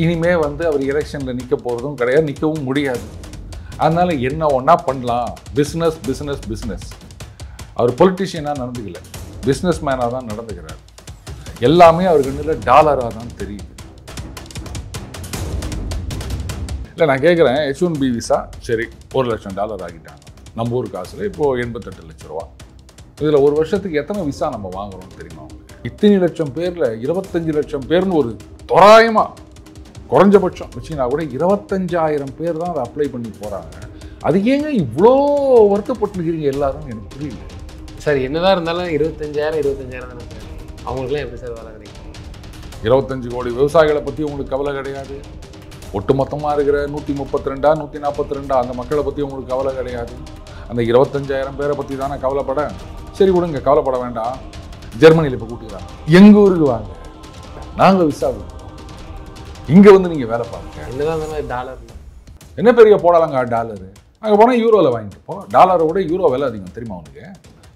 இனிமே வந்து அவர் எலெக்ஷனில் நிற்க போகிறதும் கிடையாது, நிற்கவும் முடியாது. அதனால் என்ன ஒன்றா பண்ணலாம், பிஸ்னஸ் பிஸ்னஸ் பிஸ்னஸ். அவர் பொலிட்டிஷியனாக நடந்துக்கல, பிஸ்னஸ் மேனாக தான் நடந்துக்கிறார். எல்லாமே அவர் கண்ணில் டாலராக தான் தெரியுது. இல்லை நான் கேட்குறேன், H1B விசா சரி $1,00,000 ஆகிட்டாங்க நம்ம ஊர் காசில். இப்போது 88 லட்ச ரூபா. இதில் ஒரு வருஷத்துக்கு எத்தனை விசா நம்ம வாங்குறோம்னு தெரியுமா உங்களுக்கு? இத்தனை லட்சம் பேரில் 25 லட்சம் பேர்னு ஒரு தோராயமாக குறைஞ்சபட்சம் வச்சிங்கன்னா கூட 25,000 பேர் தான் அதை அப்ளை பண்ணி போகிறாங்க. அது ஏங்க இவ்வளோ வருத்தப்பட்டுருக்கிறீங்க எல்லாரும் எனக்கு புரியல. சார் என்னதான் இருந்தாலும் 25,000 தானே சார், அவங்களுக்குலாம் எப்படி சார் வேலை கிடைக்கும்? 25 கோடி விவசாயிகளை பற்றி உங்களுக்கு கவலை கிடையாது. ஒட்டுமொத்தமாக இருக்கிற 132 142 அந்த மக்களை பற்றி உங்களுக்கு கவலை கிடையாது. அந்த 25,000 பேரை பற்றி தானே கவலைப்பட. சரி விடுங்க, கவலைப்பட வேண்டாம். ஜெர்மனியில் இப்போ கூட்டுக்கிறாங்க, எங்கள் ஊருக்கு வாங்க, நாங்கள் விசா கொடுப்போம், இங்கே வந்து நீங்கள் வேலை பாருங்க. என்னதான் இருந்தாலும் டாலர் என்ன பெரிய போடலாங்க டாலரு. அங்கே போனால் யூரோவில் வாங்கிட்டு போ. டாலரை விட யூரோ விலை அதிகம் தெரியுமா உனக்கு?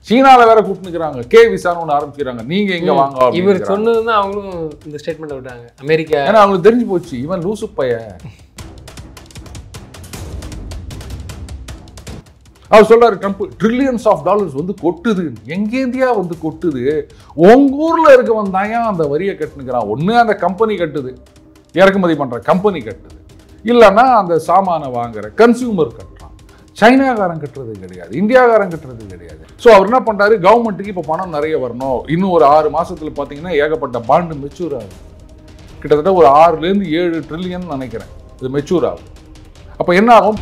சீனாவில் வேற கூப்பிட்டுக்கிறாங்க, கே விசான்னு ஒன்று ஆரம்பிச்சுக்கிறாங்க, நீங்கள் எங்கே வாங்க. இவர் சொன்னதுதான் அவங்களும் இந்த ஸ்டேட்மெண்ட் விட்டாங்க அமெரிக்கா. ஏன்னா அவங்களுக்கு தெரிஞ்சு போச்சு இவன் லூசு பைய. அவர் சொல்றாரு, ட்ரம்ப் $ட்ரில்லியன்ஸ் வந்து கொட்டுது. எங்கேந்தியா வந்து கொட்டுது? உங்க ஊர்ல இருக்கவன் தான் அந்த வரியை கட்டுனுக்கிறான். ஒண்ணு அந்த கம்பெனி கட்டுது, இறக்குமதி பண்ற கம்பெனி கட்டுது, இல்லைன்னா அந்த சாமானை வாங்குற கன்சியூமர் கட்டுறான். சைனாக்காரன் கட்டுறது கிடையாது, இந்தியாக்காரன் கட்டுறது கிடையாது. ஸோ அவர் என்ன பண்றாரு, கவர்மெண்ட்டுக்கு இப்போ பணம் நிறைய வரணும், இன்னும் ஒரு 6 மாசத்துல பார்த்தீங்கன்னா ஏகப்பட்ட பாண்டு மெச்சூர் ஆகுது. கிட்டத்தட்ட ஒரு 6 to 7 ட்ரில்லியன் நினைக்கிறேன் இது மெச்சூர் ஆகும். அப்போ என்ன ஆகும்?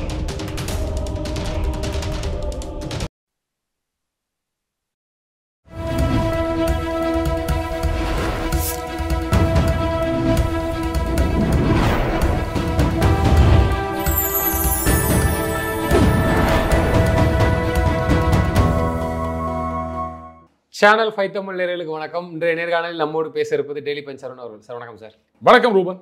சேனல் 5 தமிழ் நேயர்களுக்கு வணக்கம். இன்றைய நேர்காணலில் நம்மோடு பேச இருப்பது டெய்லி பஞ்ச் சரவணன் அவர்கள். சார் வணக்கம் சார். வணக்கம் ரூபன்.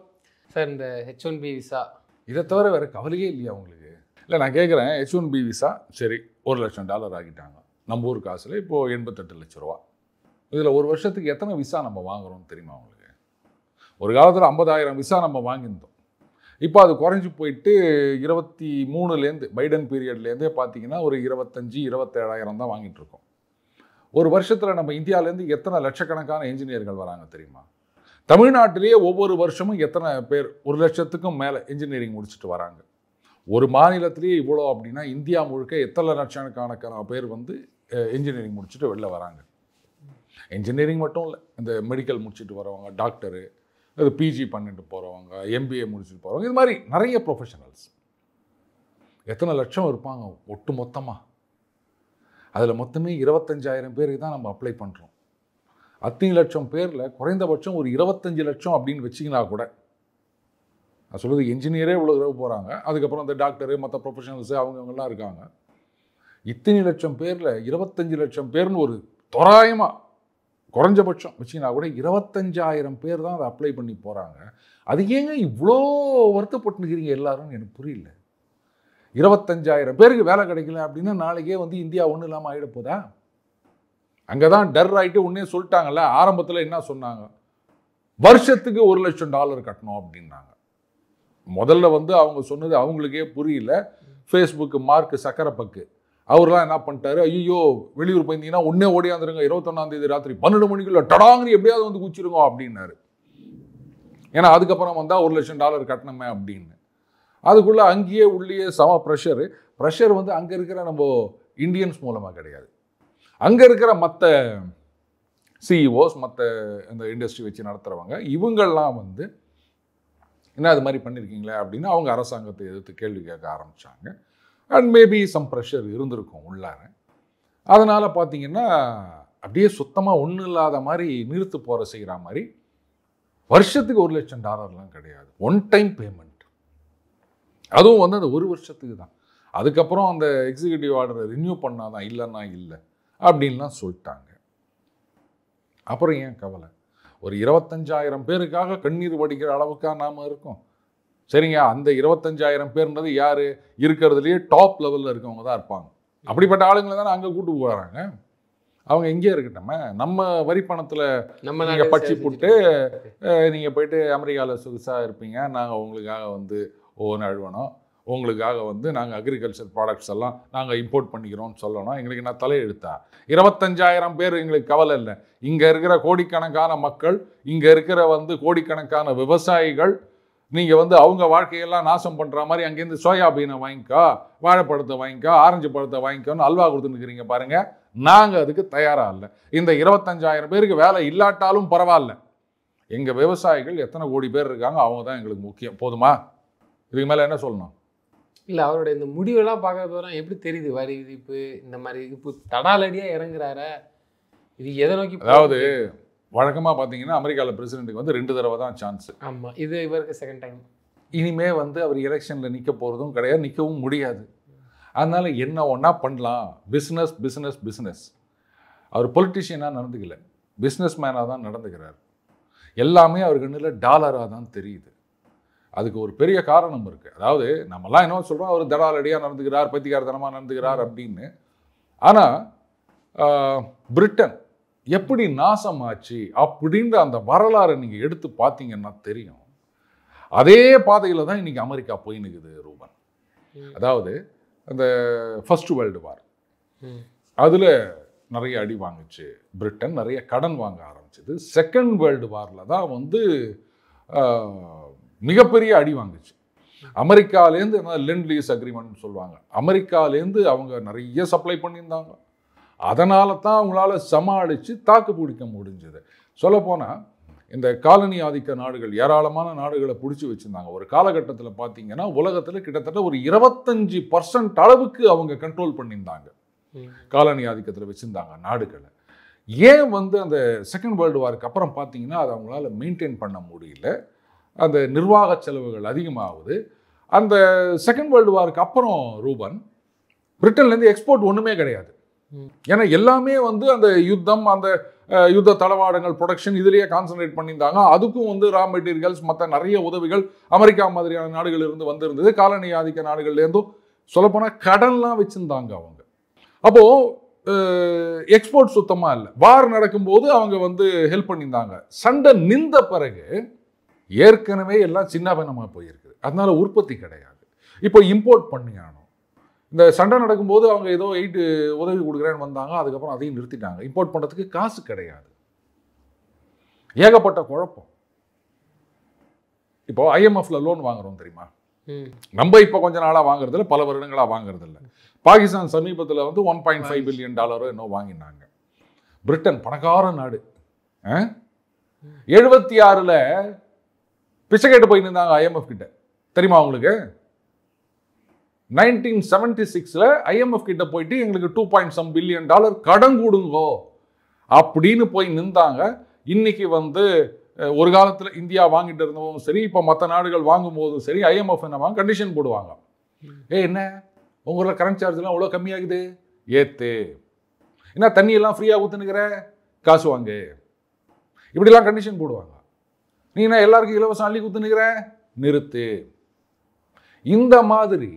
சார் இந்த H1B விசா இதை தவிர வேற கவலையே இல்லையா உங்களுக்கு? இல்லை நான் கேட்குறேன், H1B விசா சரி $1,00,000 ஆகிட்டாங்க நம்ம ஊர் காசில். இப்போது 88 லட்ச ரூபா. இதில் ஒரு வருஷத்துக்கு எத்தனை விசா நம்ம வாங்குறோம்னு தெரியுமா உங்களுக்கு? ஒரு காலத்தில் 50,000 விசா நம்ம வாங்கியிருந்தோம். இப்போ அது குறைஞ்சி போயிட்டு 23லேருந்து பைடன் பீரியட்லேருந்தே பார்த்தீங்கன்னா ஒரு 25,000-27,000 தான் வாங்கிட்டு இருக்கோம். ஒரு வருஷத்தில் நம்ம இந்தியாவிலேருந்து எத்தனை லட்சக்கணக்கான என்ஜினியர்கள் வராங்க தெரியுமா? தமிழ்நாட்டிலேயே ஒவ்வொரு வருஷமும் எத்தனை பேர் 1,00,000க்கும் மேலே இன்ஜினியரிங் முடிச்சுட்டு வராங்க. ஒரு மாநிலத்திலேயே இவ்வளோ அப்படின்னா இந்தியா முழுக்க எத்தனை லட்சக்கணக்கான பேர் வந்து இன்ஜினியரிங் முடிச்சுட்டு வெளில வராங்க. இன்ஜினியரிங் மட்டும் இல்லை, இந்த மெடிக்கல் முடிச்சுட்டு வரவங்க, டாக்டரு, அது பிஜி பண்ணிட்டு போகிறவங்க, எம்பிஏ முடிச்சுட்டு போகிறவங்க, இது மாதிரி நிறைய ப்ரொஃபஷனல்ஸ் எத்தனை லட்சம் இருப்பாங்க ஒட்டு மொத்தமாக. அதில் மொத்தமே 25,000 பேருக்கு தான் நம்ம அப்ளை பண்ணுறோம். அத்தனை லட்சம் பேரில் குறைந்தபட்சம் ஒரு 25 லட்சம் அப்படின்னு வச்சிங்கன்னா கூட, நான் சொல்கிறது என்ஜினியரே இவ்வளோ தடவை போகிறாங்க, அதுக்கப்புறம் இந்த டாக்டரு மற்ற ப்ரொஃபஷனல்ஸு அவங்கெல்லாம் இருக்காங்க. இத்தனை லட்சம் பேரில் 25 லட்சம் பேர்னு ஒரு தோராயமாக குறைஞ்சபட்சம் வச்சிங்கன்னா கூட 25,000 பேர் தான் அதை அப்ளை பண்ணி போகிறாங்க. அது ஏங்க இவ்வளோ வருத்தப்பட்டுக்கிறீங்க எல்லாரும் எனக்கு புரியல. 25,000 பேருக்கு வேலை கிடைக்கல அப்படின்னா நாளைக்கே வந்து இந்தியா ஒன்றும் இல்லாமல் ஆகிட போதா? அங்கே தான் டர் ஆகிட்டு ஒன்றே சொல்லிட்டாங்கல்ல. ஆரம்பத்தில் என்ன சொன்னாங்க, வருஷத்துக்கு $1,00,000 கட்டணும் அப்படின்னாங்க. முதல்ல வந்து அவங்க சொன்னது அவங்களுக்கே புரியல. ஃபேஸ்புக்கு மார்க் சக்கரப்பக்கு அவர்லாம் என்ன பண்ணிட்டாரு, ஐயோ வெளியூர் போயிருந்தீங்கன்னா ஒன்றே ஓடியாந்துருங்க, 21ஆம் தேதி ராத்திரி 12 மணிக்குள்ள டடாங்கன்னு எப்படியாவது வந்து குச்சிருங்க அப்படின்னாரு. ஏன்னா அதுக்கப்புறம் வந்தால் $1,00,000 கட்டணுமே அப்படின்னு. அதுக்குள்ளே அங்கேயே உள்ளே சம ப்ரெஷர் வந்து அங்கே இருக்கிற நம்ம இந்தியன்ஸ் மூலமாக கிடையாது, அங்கே இருக்கிற மற்ற சிஇஓஸ், மற்ற இந்த இண்டஸ்ட்ரி வச்சு நடத்துகிறவங்க, இவங்கள்லாம் வந்து என்ன அது மாதிரி பண்ணியிருக்கீங்களே அப்படின்னு அவங்க அரசாங்கத்தை எதிர்த்து கேள்வி கேட்க ஆரம்பித்தாங்க. அண்ட் மேபி சம் ப்ரெஷர் இருந்திருக்கும் உள்ளார. அதனால் பார்த்தீங்கன்னா அப்படியே சுத்தமாக ஒன்றும் இல்லாத மாதிரி நிறுத்து போகிற செய்கிற மாதிரி வருஷத்துக்கு $1,00,000 கிடையாது, ஒன் டைம் பேமெண்ட். அதுவும் வந்து அந்த ஒரு வருஷத்துக்கு தான். அதுக்கப்புறம் அந்த எக்ஸிக்யூட்டிவ் ஆர்டரை ரினியூ பண்ணாதான், இல்லைன்னா இல்லை அப்படின்லாம் சொல்லிட்டாங்க. அப்புறம் ஏன் கவலை? ஒரு 25,000 பேருக்காக கண்ணீர் வடிக்கிற அளவுக்காக நாம் இருக்கோம். சரிங்க, அந்த 25,000 பேர்ன்றது யார்? இருக்கிறதுலையே டாப் லெவலில் இருக்கவங்க தான் இருப்பாங்க. அப்படிப்பட்ட ஆளுங்களை தானே அங்கே கூட்டு போகிறாங்க. அவங்க இங்கே இருக்கட்டோமே, நம்ம வரி பணத்தில் நம்ம நீங்கள் நாடு பட்சி சேவை போட்டு செஞ்சுட்டு நீங்கள் போயிட்டு அமெரிக்காவில் சொகுசாக இருப்பீங்க, நாங்கள் உங்களுக்காக வந்து ஒவ்வொன்று அழுவணும், உங்களுக்காக வந்து நாங்கள் அக்ரிகல்ச்சர் ப்ராடக்ட்ஸ் எல்லாம் நாங்கள் இம்போர்ட் பண்ணிக்கிறோம்னு சொல்லணும். எங்களுக்கு என்ன தலையெழுத்தா? 25,000 பேர் எங்களுக்கு கவலை இல்லை. இங்கே இருக்கிற கோடிக்கணக்கான மக்கள், இங்கே இருக்கிற வந்து கோடிக்கணக்கான விவசாயிகள், நீங்கள் வந்து அவங்க வாழ்க்கையெல்லாம் நாசம் பண்ணுற மாதிரி அங்கேருந்து சோயாபீனை வாங்கிக்கோ, வாழைப்பழத்தை வாங்கிக்கோ, ஆரஞ்சு பழத்தை வாங்கிக்கோன்னு அல்வா கொடுத்துன்னுக்கிறீங்க பாருங்கள். நாங்கள் அதுக்கு தயாராக இல்லை. இந்த 25,000 பேருக்கு வேலை இல்லாட்டாலும் பரவாயில்ல, எங்கள் விவசாயிகள் எத்தனை கோடி பேர் இருக்காங்க, அவங்க தான் எங்களுக்கு முக்கியம். போதுமா? இதுக்கு மேலே என்ன சொல்லணும்? இல்லை, அவருடைய இந்த முடிவெல்லாம் பார்க்க போகிறோம். எப்படி தெரியுது வரி விதிப்பு இந்த மாதிரி இப்போ தடாலடியாக இறங்குறாரா? இது எதை நோக்கி? அதாவது வழக்கமாக பார்த்தீங்கன்னா அமெரிக்காவில் பிரசிடென்ட்டுக்கு வந்து 2 தடவை தான் சான்ஸ். ஆமாம், இது இவருக்கு செகண்ட் டைம். இனிமே வந்து அவர் எலெக்ஷனில் நிற்க போகிறதும் கிடையாது, நிற்கவும் முடியாது. அதனால் என்ன ஒன்றா பண்ணலாம். Business business business. அவர் பொலிட்டிஷியனாக நடந்துக்கல, பிஸ்னஸ் மேனாக தான் நடந்துக்கிறார். எல்லாமே அவர் கண்ணில் டாலராக தான் தெரியுது. அதுக்கு ஒரு பெரிய காரணம் இருக்குது. அதாவது நம்மலாம் என்ன சொல்கிறோம், அவர் தடாலடியாக நடந்துக்கிறார், பைத்தியக்காரத்தனமாக நடந்துக்கிறார் அப்படின்னு. ஆனால் பிரிட்டன் எப்படி நாசமாச்சு அப்படின்ற அந்த வரலாறை நீங்கள் எடுத்து பார்த்தீங்கன்னா தெரியும். அதே பாதையில் தான் இன்றைக்கி அமெரிக்கா போய் நிற்குது ரூபன். அதாவது அந்த ஃபர்ஸ்ட் வேர்ல்டு வார், அதில் நிறைய அடி வாங்குச்சு பிரிட்டன், நிறைய கடன் வாங்க ஆரம்பிச்சது. செகண்ட் வேர்ல்டு வாரில் தான் வந்து மிகப்பெரிய அடி வாங்குச்சு. அமெரிக்காலேருந்து லெண்ட் லீஸ் அக்ரிமெண்ட்னு சொல்லுவாங்க, அமெரிக்காலேருந்து அவங்க நிறைய சப்ளை பண்ணியிருந்தாங்க. அதனால தான் அவங்களால சமாளித்து தாக்கு பிடிக்க முடிஞ்சது. சொல்லப்போனால் இந்த காலனி ஆதிக்க நாடுகள் ஏராளமான நாடுகளை பிடிச்சி வச்சுருந்தாங்க. ஒரு காலகட்டத்தில் பார்த்தீங்கன்னா உலகத்தில் கிட்டத்தட்ட ஒரு 25% அளவுக்கு அவங்க கண்ட்ரோல் பண்ணியிருந்தாங்க, காலனி ஆதிக்கத்தில் வச்சுருந்தாங்க நாடுகளை. ஏன் வந்து அந்த செகண்ட் வேர்ல்டு வாருக்கு அப்புறம் பார்த்தீங்கன்னா அதை அவங்களால மெயின்டைன் பண்ண முடியல, அந்த நிர்வாக செலவுகள் அதிகமாகுது. அந்த செகண்ட் வேர்ல்டு வாருக்கு அப்புறம் ரூபன் பிரிட்டன்லேருந்து எக்ஸ்போர்ட் ஒன்றுமே கிடையாது. ஏன்னா எல்லாமே வந்து அந்த யுத்தம், அந்த யுத்த தளவாடங்கள் ப்ரொடக்ஷன் இதிலேயே கான்சன்ட்ரேட் பண்ணியிருந்தாங்க. அதுக்கும் வந்து ரா மெட்டீரியல்ஸ் மற்ற நிறைய உதவிகள் அமெரிக்கா மாதிரியான நாடுகளிலிருந்து வந்திருந்தது. காலனி ஆதிக்க நாடுகள்லேருந்தும் சொல்லப்போனால் கடன்லாம் வச்சுருந்தாங்க அவங்க. அப்போது எக்ஸ்போர்ட் சுத்தமாக இல்லை. வார் நடக்கும்போது அவங்க வந்து ஹெல்ப் பண்ணியிருந்தாங்க. சண்டை நின்ற பிறகு ஏற்கனவே எல்லாம் சின்ன பின்னமாக போயிருக்குது, அதனால உற்பத்தி கிடையாது. இப்போ இம்போர்ட் பண்ணியானோம். இந்த சண்டை நடக்கும்போது அவங்க ஏதோ 8 உதவி கொடுக்குறேன்னு வந்தாங்க, அதுக்கப்புறம் அதையும் நிறுத்திட்டாங்க. இம்போர்ட் பண்ணுறதுக்கு காசு கிடையாது, ஏகப்பட்ட குழப்பம். இப்போ IMFல லோன் வாங்குறோம் தெரியுமா? நம்ம இப்போ கொஞ்ச நாளாக வாங்குறதில்ல, பல வருடங்களாக வாங்குறதில்ல. பாகிஸ்தான் சமீபத்தில் வந்து $1.5 பில்லியன் இன்னும் வாங்கினாங்க. பிரிட்டன் பணக்கார நாடு, 76ல் பிச்சை கேட்டு போய் நின்றாங்க IMF கிட்ட, தெரியுமா உங்களுக்கு? 1976ல் IMF கிட்ட போயிட்டு எங்களுக்கு $2.some பில்லியன் கடன் கொடுங்கோ அப்படின்னு போய் நின்றாங்க. இன்னைக்கு வந்து ஒரு காலத்தில் இந்தியா வாங்கிட்டு இருந்தவும் சரி, இப்போ மற்ற நாடுகள் வாங்கும் போதும் சரி, IMF என்ன வாங்க கண்டிஷன் போடுவாங்க. என்ன உங்களோட கரண்ட் சார்ஜ்லாம் அவ்வளோ கம்மியாகுது, ஏத்து. என்ன தண்ணியெல்லாம் ஃப்ரீயாக ஊற்றுனுக்கிற, காசு வாங்கு, இப்படிலாம் கண்டிஷன் போடுவாங்க. நீ என்ன எல்லாருக்கும் இலவசம் அள்ளி ஊற்றுனுக்கிற, நிறுத்து. இந்த மாதிரி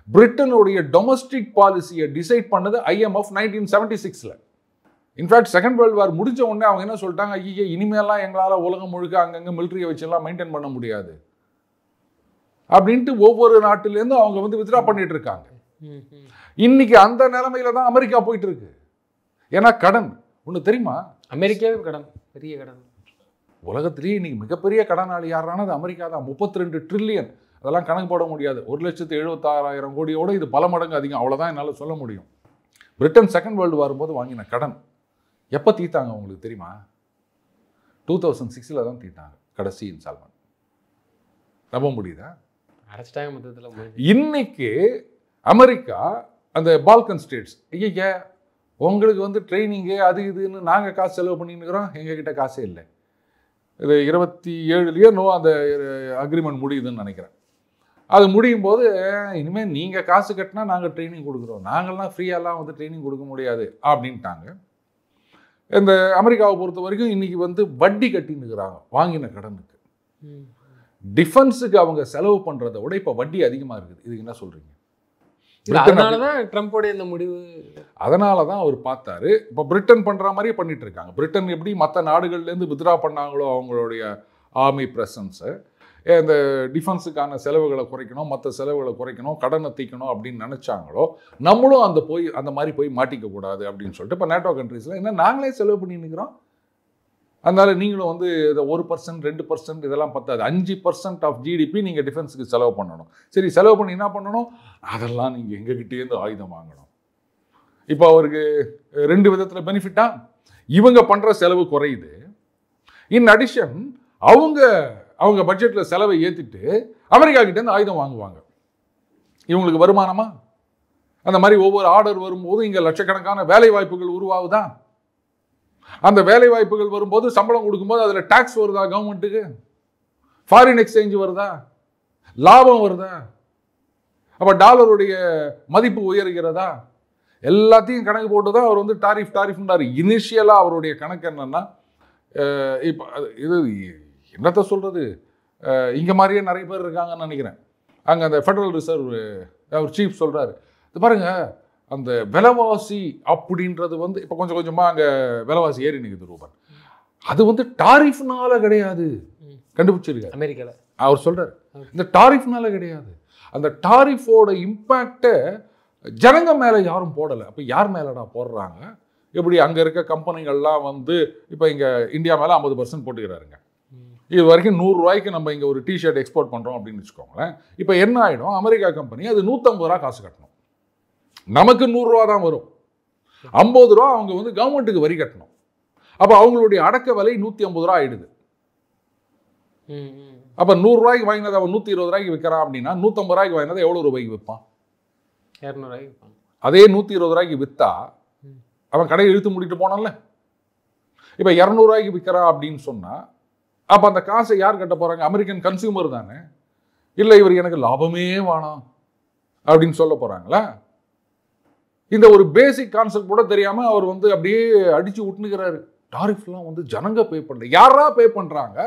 பிரிட்டனுடைய டொமஸ்டிக் பாலிசியை டிசைட் பண்ணது IMF 1976ல். இன்ஃபேக்ட் செகண்ட் வேர்ல்டு வார் முடிஞ்ச உடனே அவங்க என்ன சொல்லிட்டாங்க, ஐயே இனிமேலாம் எங்களால் உலகம் முழுக்க அங்கங்கே மிலிட்ரியை வச்செல்லாம் மெயின்டைன் பண்ண முடியாது அப்படின்ட்டு ஒவ்வொரு நாட்டிலேருந்து அவங்க வந்து வித்ரா பண்ணிட்டு இருக்காங்க. இன்னைக்கு அந்த நிலைமையில தான் அமெரிக்கா போயிட்டு இருக்கு. ஏன்னா கடன் ஒன்று தெரியுமா, அமெரிக்காவே கடன், பெரிய கடன். உலகத்திலேயே இன்னைக்கு மிகப்பெரிய கடனாளி யாரான அது அமெரிக்கா தான். 32 ட்ரில்லியன், அதெல்லாம் கணக்கு போட முடியாது. 1,76,000 கோடியோட இது பல மடங்கு அதிகம், அவ்வளோதான் என்னால் சொல்ல முடியும். பிரிட்டன் செகண்ட் வேர்ல்டு வரும்போது வாங்கின கடன் எப்போ தீர்த்தாங்க உங்களுக்கு தெரியுமா? 2006ல் தான் தீர்த்தாங்க கடைசி இன்ஸ்டால்மெண்ட். நம்ப முடியுதா? அடைச்சிட்டாங்க மொத்தத்தில். இன்னைக்கு அமெரிக்கா அந்த பால்கன் ஸ்டேட்ஸ், ஐயா உங்களுக்கு வந்து ட்ரைனிங்கு அது இதுன்னு நாங்கள் காசு செலவு பண்ணின்னு இருக்கிறோம், எங்ககிட்ட காசே இல்லை. இது 27லேயோ அந்த அக்ரிமெண்ட் முடியுதுன்னு நினைக்கிறேன். அது முடியும் போது இனிமேல் நீங்கள் காசு கட்டினா நாங்கள் ட்ரைனிங் கொடுக்குறோம், நாங்கள்லாம் ஃப்ரீயாலாம் வந்து ட்ரைனிங் கொடுக்க முடியாது அப்படின்ட்டாங்க. இந்த அமெரிக்காவை பொறுத்த வரைக்கும் இன்றைக்கி வந்து வட்டி கட்டின்னு இருக்கிறாங்க வாங்கின கடனுக்கு. டிஃபென்ஸுக்கு அவங்க செலவு பண்ணுறதை விட இப்போ வட்டி அதிகமாக இருக்குது. இதுக்கு என்ன சொல்கிறீங்க? அதனால தான் ட்ரம்ப்போடைய இந்த முடிவு. அதனால தான் அவர் பார்த்தாரு. இப்போ பிரிட்டன் பண்ணுற மாதிரியே பண்ணிட்டு இருக்காங்க. பிரிட்டன் எப்படி மற்ற நாடுகள்லேருந்து வித்ரா பண்ணாங்களோ அவங்களுடைய ஆர்மி ப்ரெசன்ஸை, இந்த டிஃபென்ஸுக்கான செலவுகளை குறைக்கணும், மற்ற செலவுகளை குறைக்கணும், கடனை தீக்கணும் அப்படின்னு நினச்சாங்களோ, நம்மளும் அந்த மாதிரி போய் மாட்டிக்க கூடாது அப்படின்னு சொல்லிட்டு இப்போ நேட்டோ கண்ட்ரீஸில் என்ன நாங்களே செலவு பண்ணி நிற்கிறோம். அதனால நீங்களும் வந்து இதை 1%, 2% இதெல்லாம் பத்தாது, 5% ஆஃப் ஜிடிபி நீங்கள் டிஃபென்ஸுக்கு செலவு பண்ணணும். சரி, செலவு பண்ணி என்ன பண்ணணும்? அதெல்லாம் நீங்கள் எங்ககிட்டேருந்து ஆயுதம் வாங்கணும். இப்போ அவருக்கு 2 விதத்தில் பெனிஃபிட்டா, இவங்க பண்ணுற செலவு குறையுது. இன் அடிஷன் அவங்க பட்ஜெட்டில் செலவை ஏற்றிட்டு அமெரிக்கா கிட்டேருந்து ஆயுதம் வாங்குவாங்க. இவங்களுக்கு வருமானமா? அந்த மாதிரி ஒவ்வொரு ஆர்டர் வரும்போது இங்கே லட்சக்கணக்கான வேலை வாய்ப்புகள் உருவாகுதா? அந்த வேலை வாய்ப்புகள் வரும்போது சம்பளம் கொடுக்கும்போது அதில் டாக்ஸ் வருதா? கவர்மெண்ட்டுக்கு ஃபாரின் எக்ஸ்சேஞ்ச் வருதா? லாபம் வருதா? அப்போ டாலருடைய மதிப்பு உயர்கிறதா? எல்லாத்தையும் கணக்கு போட்டு தான் அவர் வந்து டாரிஃப்ன்றார். இனிஷியலாக அவருடைய கணக்கு என்னன்னா, இப்போ இது என்னத்தை சொல்கிறது, இங்கே மாதிரியே நிறைய பேர் இருக்காங்கன்னு நினைக்கிறேன். அங்கே அந்த ஃபெடரல் ரிசர்வ் அவர் சீஃப் சொல்கிறாரு, இது பாருங்கள், அந்த விலைவாசி அப்படின்றது வந்து இப்போ கொஞ்சம் கொஞ்சமாக அங்கே விலைவாசி ஏறி நிற்குது ரூபாய். அது வந்து டாரிஃப்னால கிடையாது, கண்டுபிடிச்சிருக்காரு அமெரிக்காவில். அவர் சொல்கிறார், இந்த டாரிஃப்னால கிடையாது. அந்த டாரிஃபோட இம்பேக்டை ஜனங்க மேலே யாரும் போடலை. அப்போ யார் மேலடா போடுறாங்க? எப்படி அங்கே இருக்க கம்பெனிகள்லாம் வந்து இப்போ இங்கே இந்தியா மேலே 50% போட்டுக்கிறாருங்க. இது வரைக்கும் 100 ரூபாய்க்கு நம்ம இங்கே ஒரு டிஷர்ட் எக்ஸ்போர்ட் பண்ணுறோம் அப்படின்னு வச்சுக்கோங்களேன். இப்போ என்ன ஆகிடும், அமெரிக்கா கம்பெனி அது 150 ரூபா காசு கட்டணும். நமக்கு 100 ரூபா தான் வரும். 50 ரூபா அவங்க வந்து கவர்மெண்ட்டுக்கு வரி கட்டணும். அப்போ அவங்களுடைய அடக்க விலை 150 ரூபா ஆயிடுது. அப்போ 100 ரூபாய்க்கு வாங்கினது அவன் 120 ரூபாய்க்கு விற்கிறான் அப்படின்னா 150 ரூபாய்க்கு வாங்கினது எவ்வளோ ரூபாய்க்கு விற்பான்? 200 ரூபாய்க்கு விற்பான். அதே 120 ரூபாய்க்கு விற்றா அவன் கடையை இழுத்து மூடிட்டு போனான்ல. இப்போ 200 ரூபாய்க்கு விற்கிறான் அப்படின்னு சொன்னால் அப்போ அந்த காசை யார் கட்ட போகிறாங்க? அமெரிக்கன் கன்சியூமர் தானே. இல்லை இவர் எனக்கு லாபமே வேணாம் அப்படின்னு சொல்ல போகிறாங்களா? இந்த ஒரு பேசிக் கான்செப்ட் கூட தெரியாமல் அவர் வந்து அப்படியே அடித்து விட்டுனுக்கிறாரு. டாரிஃப்லாம் வந்து ஜனங்க பே பண்ணல, யாரா பே பண்ணுறாங்க?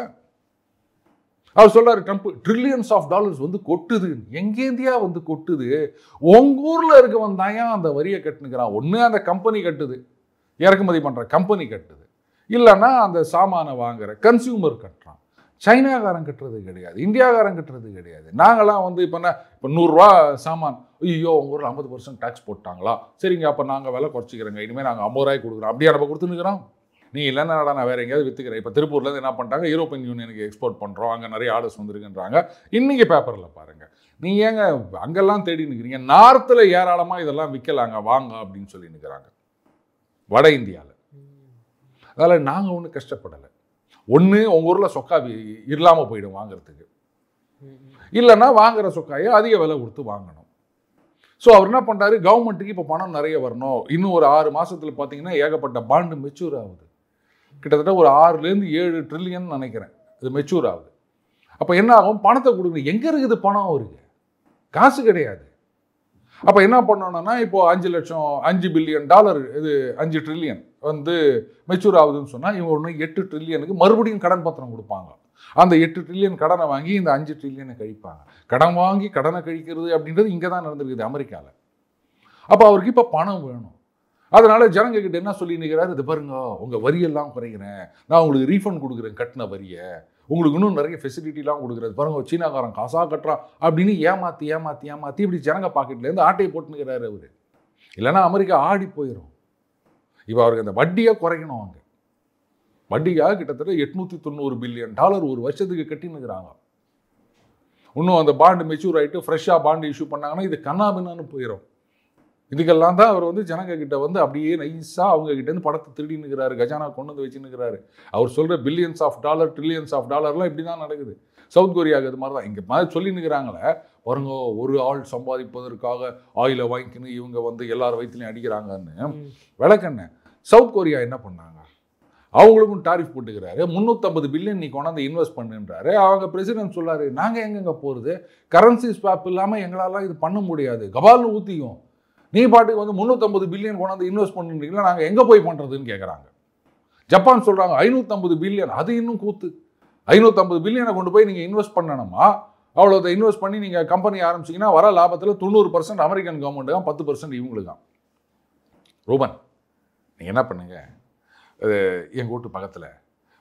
அவர் சொல்றாரு, ட்ரம்ப் ட்ரில்லியன்ஸ் ஆஃப் டாலர்ஸ் வந்து கொட்டுது. எங்கேந்தியா வந்து கொட்டுது? உங்க ஊர்ல இருக்கவன் தான் அந்த வரியை கட்டுனுக்கிறான். ஒன்று அந்த கம்பெனி கட்டுது, இறக்குமதி பண்ற கம்பெனி கட்டுது, இல்லைன்னா அந்த சாமானை வாங்குற கன்சியூமர் கட்டுறான். சைனாக்காரன் கட்டுறது கிடையாது, இந்தியாக்காரன் கட்டுறது கிடையாது. நாங்களாம் வந்து இப்போ 100 ரூபா சாமான், ஐயோ உங்க ஊரில் 50% டேக்ஸ் போட்டாங்களா, சரிங்க அப்போ நாங்கள் விலை குறைச்சிக்கிறோங்க, இனிமேல் நாங்கள் 50 ரூபாய்க்கு கொடுக்குறோம். அப்படியே நம்ம கொடுத்துனுக்கிறோம். நீ இல்லைன்னா நான் வேறு எங்கேயாவது விற்றுக்கிறேன். இப்போ திருப்பூர்லேருந்து என்ன பண்ணிட்டாங்க, யூரோப்பியன் யூனியனுக்கு எக்ஸ்போர்ட் பண்ணுறோம், அங்கே நிறைய ஆர்டர்ஸ் வந்துருக்குன்றாங்க. இன்றைக்கி பேப்பரில் பாருங்கள். நீங்கள் ஏங்க அங்கெல்லாம் தேடி நிற்கிறீங்க? நார்த்தில் ஏராளமாக இதெல்லாம் விற்கலாங்க, வாங்க அப்படின்னு சொல்லி நிற்கிறாங்க வட இந்தியாவில். அதனால் நாங்கள் ஒன்றும் கஷ்டப்படலை. ஒன்று உங்கள் ஊரில் சொக்கா இல்லாமல் போயிடும் வாங்கிறதுக்கு, இல்லைன்னா வாங்குகிற சொக்காயை அதிக விலை கொடுத்து வாங்கணும். ஸோ அவர் என்ன பண்ணுறாரு, கவர்மெண்ட்டுக்கு இப்போ பணம் நிறைய வரணும். இன்னும் ஒரு 6 மாதத்தில் பார்த்தீங்கன்னா ஏகப்பட்ட பாண்டு மெச்சூர் ஆகுது. கிட்டத்தட்ட ஒரு 6-7 ட்ரில்லியன் நினைக்கிறேன் இது மெச்சூர் ஆகுது. அப்போ என்ன ஆகும், பணத்தை கொடுக்கணும். எங்கே இருக்குது பணம்? அவருக்கு காசு கிடையாது. அப்போ என்ன பண்ணணும்னா, இப்போ 5 பில்லியன் டாலர், இது 5 ட்ரில்லியன் வந்து மெச்சூர் ஆகுதுன்னு சொன்னால் இவங்க ஒன்று 8 ட்ரில்லியனுக்கு மறுபடியும் கடன் பத்திரம் கொடுப்பாங்க. அந்த 8 ட்ரில்லியன் கடனை வாங்கி இந்த 5 ட்ரில்லியனை கழிப்பாங்க. கடன் வாங்கி கடனை கழிக்கிறது அப்படின்றது இங்கே தான் நடந்திருக்குது, அமெரிக்காவில். அப்போ அவருக்கு இப்போ பணம் வேணும். அதனால ஜனங்க கிட்ட என்ன சொல்லி நிற்கிறாரு, இது பாருங்க உங்கள் வரியெல்லாம் குறைக்கிறேன், நான் உங்களுக்கு ரீஃபண்ட் கொடுக்குறேன் கட்டின வரியை, உங்களுக்கு இன்னும் நிறைய ஃபெசிலிட்டிலாம் கொடுக்குறது பாருங்க, சீனாக்காரன் காசாக கட்டுறான் அப்படின்னு ஏமாற்றி ஏமாற்றி ஏமாற்றி இப்படி ஜனங்க பாக்கெட்லேருந்து ஆட்டையை போட்டுனுக்கிறாரு அவர். இல்லைன்னா அமெரிக்கா ஆடி போயிடும். இப்போ அவருக்கு அந்த வட்டியை குறைக்கணும். அவங்க வட்டியாக கிட்டத்தட்ட 890 பில்லியன் டாலர் ஒரு வருஷத்துக்கு கட்டினுக்கிறாங்க. இன்னும் அந்த பாண்டு மெச்சூர் ஆகிட்டு ஃப்ரெஷ்ஷாக பாண்டு இஷ்யூ பண்ணாங்கன்னா இது கண்ணாபின்னான்னு போயிடும். இதுக்கெல்லாம் தான் அவர் வந்து ஜனங்க கிட்ட வந்து அப்படியே நைஸாக அவங்க கிட்டேருந்து படத்தை திருடினுக்கிறாரு, கஜானா கொண்டு வந்து வச்சுன்னுக்கிறாரு. அவர் சொல்கிற billions of dollar, trillions of டாலர்லாம் இப்படி தான் நடக்குது. சவுத் கொரியாவுக்கு அது மாதிரி தான். இங்கே மாதிரி சொல்லினுக்கிறாங்களே பாருங்க, ஒரு ஆள் சம்பாதிப்பதற்காக ஆயிலை வாங்கிக்கணும் இவங்க வந்து எல்லார் வயிற்றுலையும் அடிக்கிறாங்கன்னு. விளக்கண்ண சவுத் கொரியா என்ன பண்ணாங்க, அவங்களுக்கும் டாரிஃப் போட்டுக்கிறாரு. 350 பில்லியன் நீ கொண்டாந்து இன்வெஸ்ட் பண்ணுன்றாரு. அவங்க பிரசிடென்ட் சொல்லாரு, நாங்கள் எங்கெங்க போகிறது, கரன்சி ஸ்வாப் இல்லாமல் எங்களாலாம் இது பண்ண முடியாது, கபால்னு ஊற்றியும் நீ பாட்டுக்கு வந்து 350 பில்லியன் கொண்டாந்து இன்வெஸ்ட் பண்ணுறீங்களா, நாங்கள் எங்கே போய் பண்ணுறதுன்னு கேட்குறாங்க. ஜப்பான் சொல்கிறாங்க 550 பில்லியன், அது இன்னும் கூத்து. 550 பில்லியனை கொண்டு போய் நீங்கள் இன்வெஸ்ட் பண்ணணுமா, அவ்வளோதை இன்வெஸ்ட் பண்ணி நீங்கள் கம்பெனி ஆரம்பிச்சிங்கன்னா வர லாபத்தில் 90% அமெரிக்கன் கவர்மெண்ட் தான், 10% இவங்களுக்கு தான். ரூபன், நீங்கள் என்ன பண்ணுங்க, எங்கள் வீட்டு பக்கத்தில்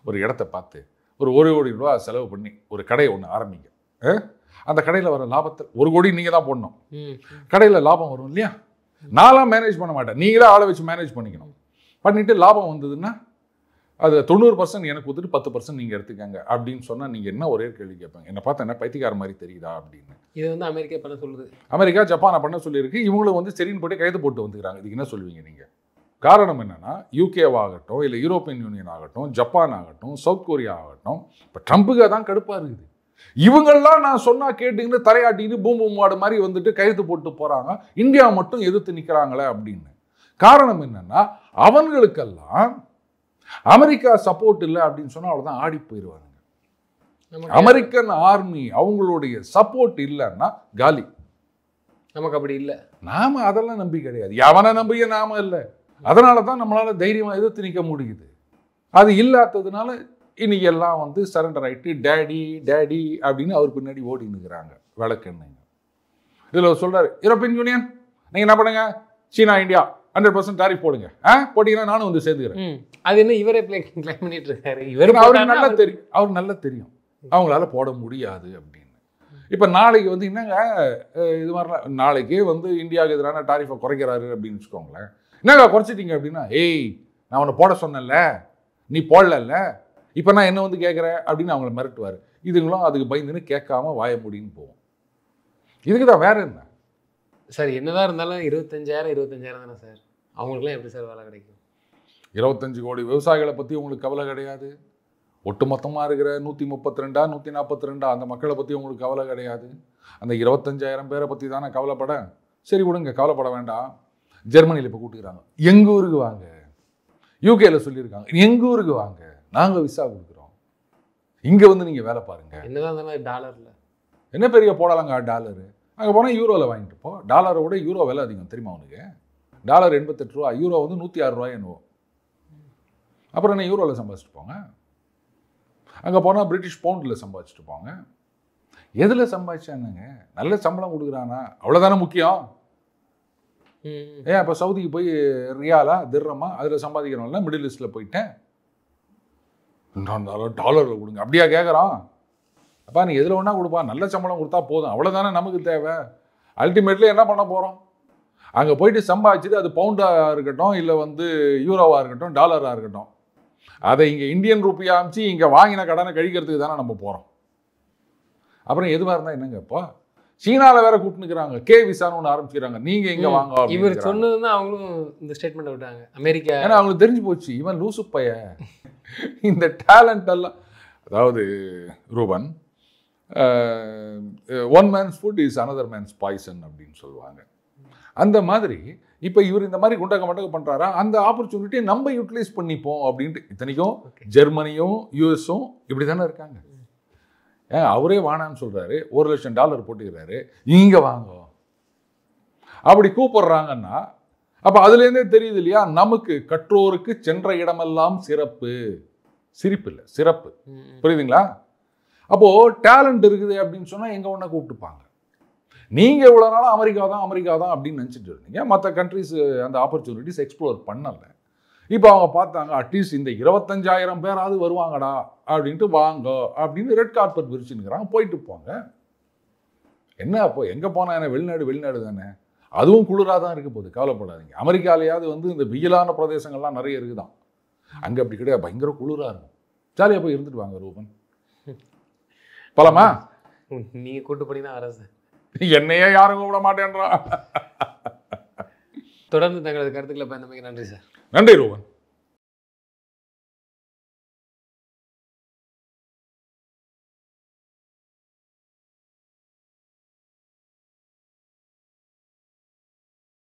ஒரு இடத்த பார்த்து ஒரு 1 கோடி ரூபா செலவு பண்ணி ஒரு கடையை ஒன்று ஆரம்பிங்க. அந்த கடையில் வர லாபத்தில் 1 கோடி நீங்கள் தான் போடணும். கடையில் லாபம் வரும் இல்லையா, நான்லாம் மேனேஜ் பண்ண மாட்டேன், நீங்களே ஆளை வச்சு மேனேஜ் பண்ணிக்கணும். பண்ணிவிட்டு லாபம் வந்ததுன்னா அது 90% எனக்கு கொடுத்துட்டு 10% நீங்கள் எடுத்துக்கங்க அப்படின்னு சொன்னால் நீங்கள் என்ன ஒரே கேள்வி கேட்பாங்க, என்னை பார்த்தா என்ன பைத்தியக்கார மாதிரி தெரியுதா அப்படின்னு. இது வந்து அமெரிக்கா பண்ண சொல்லுது, அமெரிக்கா ஜப்பானை பண்ண சொல்லியிருக்கு. இவங்களும் வந்து சரின்னு போட்டு கைது போட்டு வந்துக்கிறாங்க. இதுக்கு என்ன சொல்லுவீங்க நீங்கள்? காரணம் என்னென்னா, யூகேவாகட்டும், இல்லை யூரோப்பியன் யூனியன் ஆகட்டும், ஜப்பான் ஆகட்டும், சவுத் கொரியா ஆகட்டும், இப்போ ட்ரம்ப்புக்கு தான் கடுப்பாக இருக்குது. இவங்கெல்லாம் நான் சொன்னால் கேட்டுக்கிட்டு தலையாட்டிக்கிட்டு பூம் மாடு மாதிரி வந்துட்டு கைது போட்டு போகிறாங்க, இந்தியா மட்டும் எதிர்த்து நிற்கிறாங்களே அப்படின்னு. காரணம் என்னென்னா, அவங்களுக்கெல்லாம் அமெரிக்கா சப்போர்ட் இல்லை அப்படின்னு சொன்னால் அவ்வளோதான், ஆடி போயிடுவாங்க. அமெரிக்கன் ஆர்மி அவங்களுடைய சப்போர்ட் இல்லைன்னா காலி. நமக்கு அப்படி இல்லை, நாம அதெல்லாம் நம்பி கிடையாது, எவனை நம்பிய நாம இல்லை. அதனால தான் நம்மளால தைரியமாக எதிர்த்து நிற்க முடியுது. அது இல்லாததுனால இன்னைக்கு எல்லாம் வந்து சரண்டர் ஆகிட்டு டேடி டேடி அப்படின்னு அவர் பின்னாடி ஓடி நிற்கிறாங்க விளக்கெண்ணுங்க. இதில் சொல்றாரு, யூரோப்பியன் யூனியன் நீங்கள் என்ன பண்ணுங்க, சீனா இந்தியா 100% டாரிஃப் போடுங்க, போட்டீங்கன்னா நானும் வந்து சேர்ந்துக்கிறேன். அது என்ன இவரே கிளைம் பண்ணிட்டு இருக்காரு, அவருக்கு நல்லா தெரியும், அவருக்கு நல்லா தெரியும் அவங்களால போட முடியாது அப்படின்னு. இப்போ நாளைக்கு வந்து என்னங்க இது மாதிரிலாம் நாளைக்கே வந்து இந்தியாவுக்கு எதிரான டாரிஃபை குறைக்கிறாரு அப்படின்னு வச்சுக்கோங்களேன். என்னங்க குறைச்சிட்டீங்க அப்படின்னா, ஏய் நான் உன்னை போட சொன்னேன்ல, நீ போடல, இப்போ நான் என்ன வந்து கேட்குறேன் அப்படின்னு அவங்கள மிரட்டுவார். இதுங்களும் அதுக்கு பயந்துன்னு கேட்காம வாய முடின்னு போவோம். இதுக்கு தான் வேற என்ன சார். என்னதான் இருந்தாலும் 25,000 தானே சார், அவங்களுக்குலாம் எப்படி சார் வேலை கிடைக்கும்? 25 கோடி விவசாயிகளை பற்றி உங்களுக்கு கவலை கிடையாது. ஒட்டுமொத்தமாக இருக்கிற 132 142 அந்த மக்களை பற்றி உங்களுக்கு கவலை கிடையாது. அந்த 25,000 பேரை பற்றி தானே கவலைப்பட. சரி விடுங்க, கவலைப்பட வேண்டாம். ஜெர்மனியில் இப்போ கூட்டுக்கிறாங்க, எங்கள் ஊருக்கு வாங்க. யூகேல சொல்லியிருக்காங்க, எங்கள் ஊருக்கு வாங்க, நாங்கள் விசா கொடுக்குறோம், இங்கே வந்து நீங்கள் வேலை பாருங்கள். என்னதான் இருந்தாலும் டாலரில் என்ன பெரிய போடலாங்க டாலரு. அங்கே போனால் யூரோவில் வாங்கிட்டு போ. டாலரை விட யூரோ விலை அதிகம் தெரியுமா அவனுக்கு? டாலர் 88 ரூபா, யூரோ வந்து 106 ரூபாய் என்னவோ. அப்புறம் என்ன யூரோவில் சம்பாதிச்சுட்டு போங்க. அங்கே போனால் பிரிட்டிஷ் பவுண்டில் சம்பாதிச்சுட்டு போங்க. எதில் சம்பாதிச்சானுங்க? நல்ல சம்பளம் கொடுக்குறானா, அவ்வளோதானே முக்கியம். ஏன் இப்போ சவுதிக்கு போய் ரியாலா திர்ரமா அதில் சம்பாதிக்கிறோம்ல, மிடில் ஈஸ்டில் போயிட்டேன் டாலரில் கொடுங்க அப்படியா கேட்குறான். அப்பா நீ எதில் ஒன்றா கொடுப்பா, நல்ல சம்பளம் கொடுத்தா போதும், அவ்வளோதானே நமக்கு தேவை. அல்டிமேட்லி என்ன பண்ண போகிறோம், அங்கே போயிட்டு சம்பாதிச்சுட்டு அது பவுண்டாக இருக்கட்டும், இல்லை வந்து யூரோவாக இருக்கட்டும், டாலராக இருக்கட்டும், அதை இங்கே இந்தியன் ரூபியா அமிச்சு இங்கே வாங்கின கடனை கழிக்கிறதுக்கு தானே நம்ம போகிறோம். அப்புறம் எதுவாக இருந்தால் என்னங்க, இப்போ சீனாவில் வேற கூப்பிட்டுக்கிறாங்க, கே விசான்னு ஒன்று ஆரம்பிச்சுக்கிறாங்க, நீங்கள் இங்கே வாங்க. இவர் சொன்னதுன்னா அவங்களும் இந்த ஸ்டேட்மெண்ட் விட்டாங்க அமெரிக்கா. ஏன்னா அவங்களுக்கு தெரிஞ்சு போச்சு, இவன் லூசு பைய இந்த டேலண்ட் எல்லாம். அதாவது Ruben, one man's food is another man's poison அப்படின்னு சொல்லுவாங்க. அந்த மாதிரி இப்போ இவர் இந்த மாதிரி குண்டக்க மண்டக்க பண்ணுறாரா, அந்த ஆப்பர்ச்சுனிட்டியை நம்ம யூட்டிலைஸ் பண்ணிப்போம் அப்படின்ட்டு. இத்தனைக்கும் ஜெர்மனியும் யூஎஸும் இப்படி தானே இருக்காங்க. ஏன் அவரே வானான்னு சொல்கிறாரு, $1,00,000 போட்டுக்கிறாரு, இங்கே வாங்க அப்படி கூப்பிடுறாங்கன்னா அப்போ அதுலேருந்தே தெரியுது இல்லையா, நமக்கு கற்றோருக்கு சென்ற இடமெல்லாம் சிறப்பு, சிரிப்பு இல்லை சிறப்பு. புரியுதுங்களா? அப்போது டேலண்ட் இருக்குது அப்படின்னு சொன்னால் எங்கே ஒன்றா கூப்பிட்டுப்பாங்க. நீங்கள் இவ்வளோ நாளாக அமெரிக்கா தான் அப்படின்னு நினச்சிட்டு இருந்தீங்க. மற்ற கண்ட்ரிஸ் அந்த ஆப்பர்ச்சுனிட்டிஸ் எக்ஸ்ப்ளோர் பண்ணலை. இப்போ அவங்க பார்த்தாங்க, அட்லீஸ்ட் இந்த 25,000 பேராவது வருவாங்கடா அப்படின்ட்டு வாங்க அப்படின்னு ரெட் கார்பெட் விரிச்சுன்னுக்கிறாங்க. போயிட்டு போங்க. என்ன அப்போ எங்கே போனால் என்ன, வெளிநாடு தானே, அதுவும் குளிராக தான் இருக்க போகுது, கவலைப்படாதீங்க. அமெரிக்காலையாவது வந்து இந்த வெயிலான பிரதேசங்கள்லாம் நிறைய இருக்குதான், அங்கே அப்படி கிடையாது, பயங்கர குளிராக இருக்கும். ஜாலியாக போய் இருந்துட்டு வாங்க ரூபன். போலாமா? நீங்கள் கூட்டு போனீங்கன்னா அரசு என்னையே யாரும் கூப்பிட மாட்டேன்றா. தொடர்ந்து தங்களது கருத்துக்களை பயந்தமைக்கு நன்றி சார். நன்றி ரூபன்.